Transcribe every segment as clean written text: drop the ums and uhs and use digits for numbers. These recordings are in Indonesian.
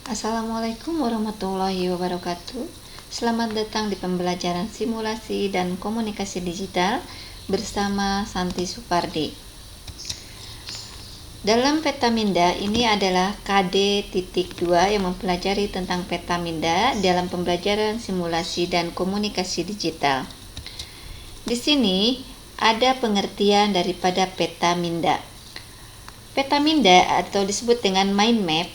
Assalamualaikum warahmatullahi wabarakatuh. Selamat datang di pembelajaran simulasi dan komunikasi digital bersama Santi Supardi. Dalam Petaminda ini adalah KD.2 yang mempelajari tentang Petaminda dalam pembelajaran simulasi dan komunikasi digital. Di sini ada pengertian daripada Petaminda. Petaminda atau disebut dengan mind map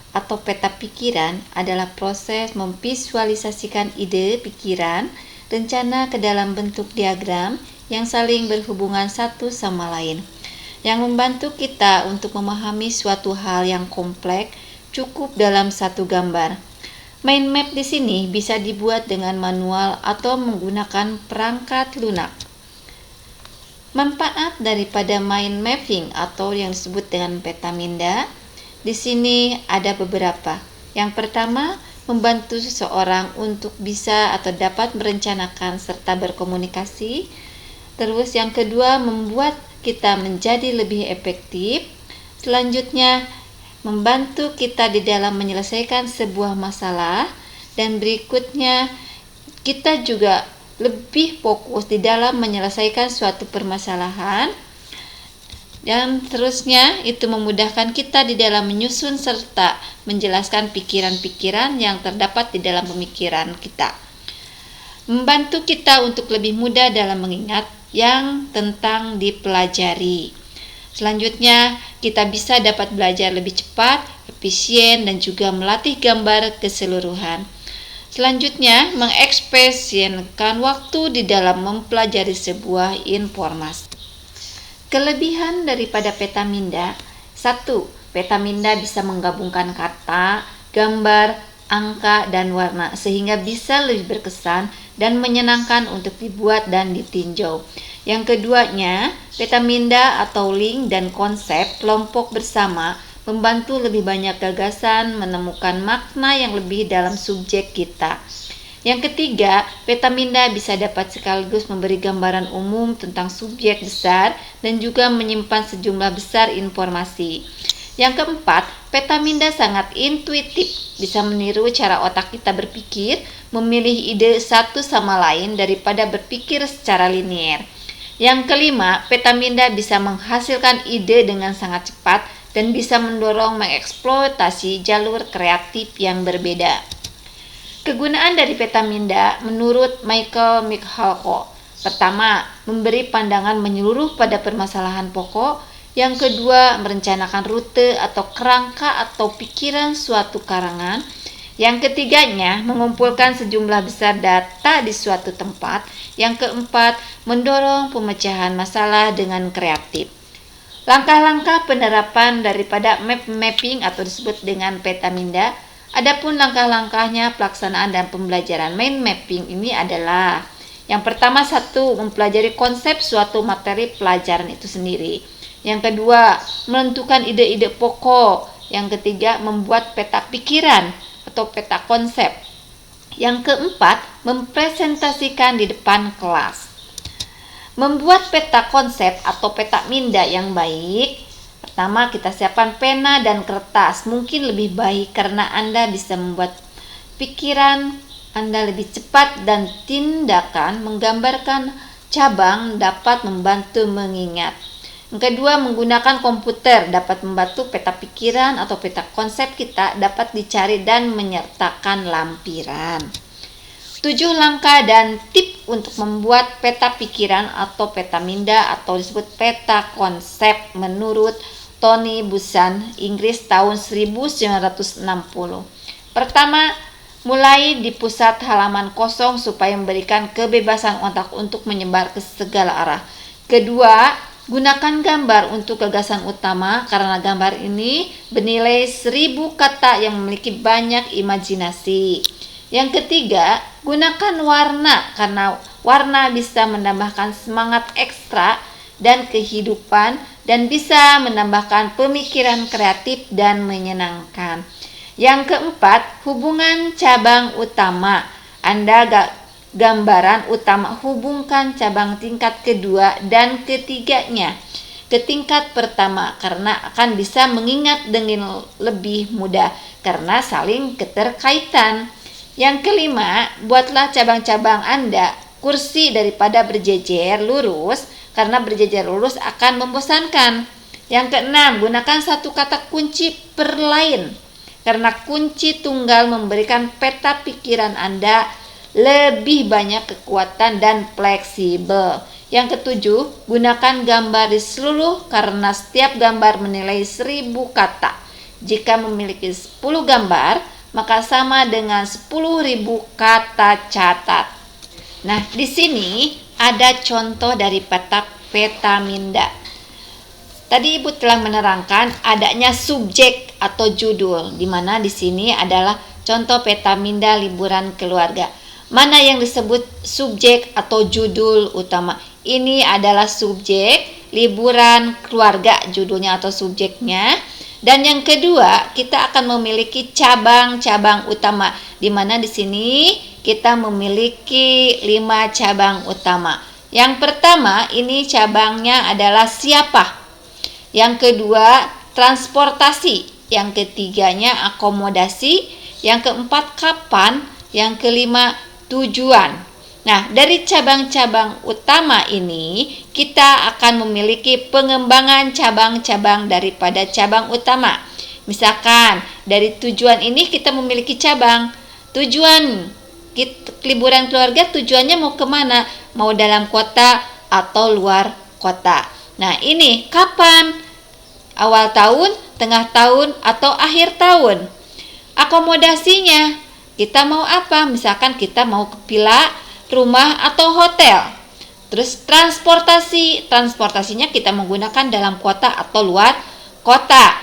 atau peta pikiran adalah proses memvisualisasikan ide, pikiran, rencana ke dalam bentuk diagram yang saling berhubungan satu sama lain, yang membantu kita untuk memahami suatu hal yang kompleks cukup dalam satu gambar. Mind map di sini bisa dibuat dengan manual atau menggunakan perangkat lunak. Manfaat daripada mind mapping atau yang disebut dengan Petaminda di sini ada beberapa. Yang pertama, membantu seseorang untuk bisa atau dapat merencanakan serta berkomunikasi. Terus yang kedua, membuat kita menjadi lebih efektif. Selanjutnya, membantu kita di dalam menyelesaikan sebuah masalah. Dan berikutnya, kita juga lebih fokus di dalam menyelesaikan suatu permasalahan. Dan terusnya itu memudahkan kita di dalam menyusun serta menjelaskan pikiran-pikiran yang terdapat di dalam pemikiran kita. Membantu kita untuk lebih mudah dalam mengingat yang tentang dipelajari. Selanjutnya, kita bisa dapat belajar lebih cepat, efisien, dan juga melatih gambar keseluruhan. Selanjutnya, mengekspresikan waktu di dalam mempelajari sebuah informasi. Kelebihan daripada Petaminda: 1. Petaminda bisa menggabungkan kata, gambar, angka, dan warna sehingga bisa lebih berkesan dan menyenangkan untuk dibuat dan ditinjau. Yang keduanya, Petaminda atau link dan konsep kelompok bersama membantu lebih banyak gagasan menemukan makna yang lebih dalam subjek kita. Yang ketiga, Petaminda bisa dapat sekaligus memberi gambaran umum tentang subjek besar dan juga menyimpan sejumlah besar informasi. Yang keempat, Petaminda sangat intuitif, bisa meniru cara otak kita berpikir, memilih ide satu sama lain daripada berpikir secara linier. Yang kelima, Petaminda bisa menghasilkan ide dengan sangat cepat dan bisa mendorong mengeksploitasi jalur kreatif yang berbeda. Kegunaan dari Petaminda menurut Michael Michalko: pertama, memberi pandangan menyeluruh pada permasalahan pokok. Yang kedua, merencanakan rute atau kerangka atau pikiran suatu karangan. Yang ketiganya, mengumpulkan sejumlah besar data di suatu tempat. Yang keempat, mendorong pemecahan masalah dengan kreatif. Langkah-langkah penerapan daripada map mapping atau disebut dengan Petaminda. Adapun langkah-langkahnya pelaksanaan dan pembelajaran mind mapping ini adalah: yang pertama, 1. Mempelajari konsep suatu materi pelajaran itu sendiri. Yang kedua, menentukan ide-ide pokok. Yang ketiga, membuat peta pikiran atau peta konsep. Yang keempat, mempresentasikan di depan kelas. Membuat peta konsep atau Petaminda yang baik: pertama, kita siapkan pena dan kertas. Mungkin lebih baik karena Anda bisa membuat pikiran Anda lebih cepat dan tindakan menggambarkan cabang dapat membantu mengingat. Yang kedua, menggunakan komputer dapat membantu peta pikiran atau peta konsep kita dapat dicari dan menyertakan lampiran. 7 langkah dan tip untuk membuat peta pikiran atau Petaminda atau disebut peta konsep menurut Tony Buzan, Inggris, tahun 1960. Pertama, mulai di pusat halaman kosong supaya memberikan kebebasan otak untuk menyebar ke segala arah. Kedua, gunakan gambar untuk gagasan utama karena gambar ini bernilai 1000 kata yang memiliki banyak imajinasi. Yang ketiga, gunakan warna karena warna bisa menambahkan semangat ekstra dan kehidupan dan bisa menambahkan pemikiran kreatif dan menyenangkan. Yang keempat, hubungan cabang utama. Anda gambaran utama hubungkan cabang tingkat kedua dan ketiganya. ke tingkat pertama karena akan bisa mengingat dengan lebih mudah karena saling keterkaitan. Yang kelima, buatlah cabang-cabang Anda kursi daripada berjejer lurus karena berjejer lurus akan membosankan. Yang keenam, gunakan satu kata kunci per lain karena kunci tunggal memberikan peta pikiran Anda lebih banyak kekuatan dan fleksibel. Yang ketujuh, gunakan gambar di seluruh karena setiap gambar menilai 1000 kata. Jika memiliki 10 gambar, maka sama dengan 10.000 kata catat. Nah, di sini ada contoh dari peta minda. Tadi Ibu telah menerangkan adanya subjek atau judul, di mana di sini adalah contoh peta minda liburan keluarga. Mana yang disebut subjek atau judul utama? Ini adalah subjek liburan keluarga, judulnya atau subjeknya. Dan yang kedua, kita akan memiliki cabang-cabang utama, di mana di sini kita memiliki 5 cabang utama. Yang pertama, ini cabangnya adalah siapa. Yang kedua, transportasi. Yang ketiganya, akomodasi. Yang keempat, kapan. Yang kelima, tujuan. Nah, dari cabang-cabang utama ini, kita akan memiliki pengembangan cabang-cabang daripada cabang utama. Misalkan, dari tujuan ini kita memiliki cabang. Tujuan liburan keluarga tujuannya mau kemana? Mau dalam kota atau luar kota. Nah, ini kapan? Awal tahun, tengah tahun, atau akhir tahun. Akomodasinya, kita mau apa? Misalkan kita mau ke villa, rumah, atau hotel. Terus transportasinya kita menggunakan dalam kota atau luar kota.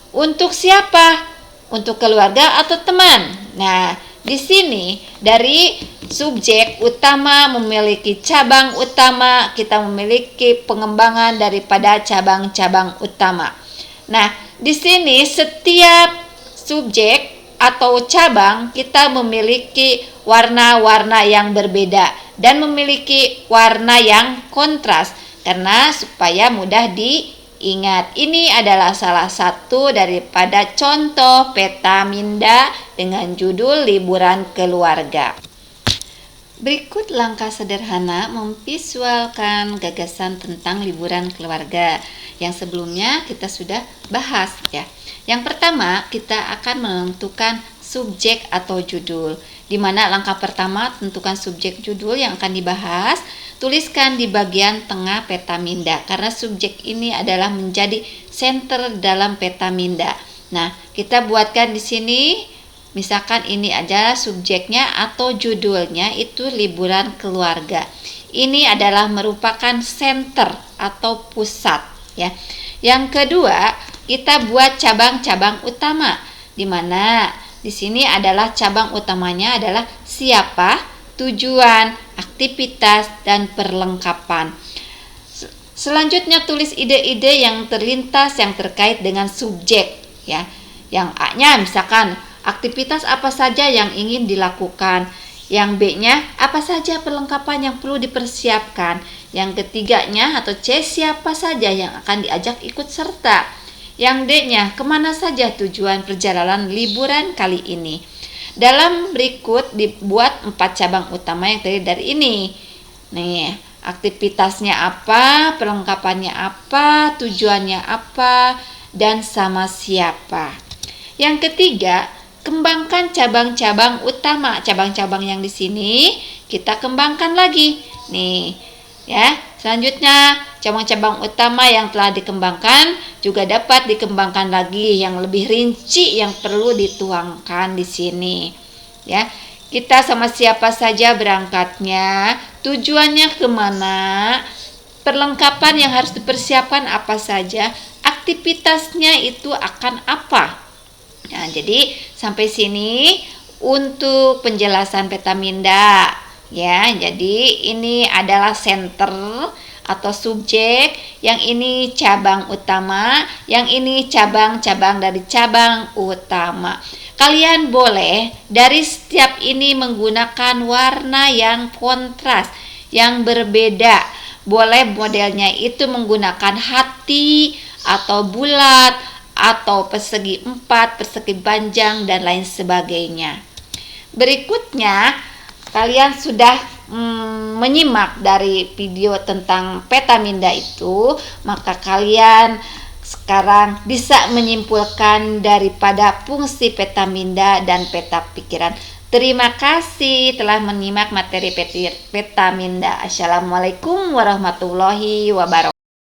Untuk siapa? Untuk keluarga atau teman. Nah, di sini dari subjek utama memiliki cabang utama, kita memiliki pengembangan daripada cabang-cabang utama. Nah, di sini setiap subjek atau cabang kita memiliki warna-warna yang berbeda dan memiliki warna yang kontras karena supaya mudah diingat. Ini adalah salah satu daripada contoh peta minda dengan judul liburan keluarga. Berikut langkah sederhana memvisualkan gagasan tentang liburan keluarga yang sebelumnya kita sudah bahas ya. Yang pertama, kita akan menentukan subjek atau judul. Di mana langkah pertama, tentukan subjek judul yang akan dibahas. Tuliskan di bagian tengah peta minda karena subjek ini adalah menjadi senter dalam peta minda. Nah, kita buatkan di sini, misalkan ini adalah subjeknya atau judulnya itu liburan keluarga. Ini adalah merupakan senter atau pusat ya. Yang kedua, kita buat cabang-cabang utama, di mana di sini adalah cabang utamanya adalah siapa, tujuan, aktivitas, dan perlengkapan. Selanjutnya tulis ide-ide yang terlintas yang terkait dengan subjek ya. Yang A-nya misalkan aktivitas apa saja yang ingin dilakukan. Yang B-nya apa saja perlengkapan yang perlu dipersiapkan. Yang ketiganya atau C, siapa saja yang akan diajak ikut serta. Yang D-nya, kemana saja tujuan perjalanan liburan kali ini. Dalam berikut dibuat 4 cabang utama yang terdiri dari ini. Nih, aktivitasnya apa, perlengkapannya apa, tujuannya apa, dan sama siapa. Yang ketiga, kembangkan cabang-cabang utama. Cabang-cabang yang di sini kita kembangkan lagi. Nih, ya. Selanjutnya, cabang-cabang utama yang telah dikembangkan juga dapat dikembangkan lagi yang lebih rinci yang perlu dituangkan di sini. Ya, kita sama siapa saja berangkatnya, tujuannya kemana, perlengkapan yang harus dipersiapkan apa saja, aktivitasnya itu akan apa. Nah, jadi sampai sini untuk penjelasan peta minda. Ya, jadi ini adalah center atau subjek, yang ini cabang utama, yang ini cabang-cabang dari cabang utama. Kalian boleh dari setiap ini menggunakan warna yang kontras, yang berbeda. boleh modelnya itu menggunakan hati atau bulat atau persegi 4, persegi panjang dan lain sebagainya. Berikutnya, kalian sudah menyimak dari video tentang peta minda itu, maka kalian sekarang bisa menyimpulkan daripada fungsi peta minda dan peta pikiran. Terima kasih telah menyimak materi peta minda. Assalamualaikum warahmatullahi wabarakatuh.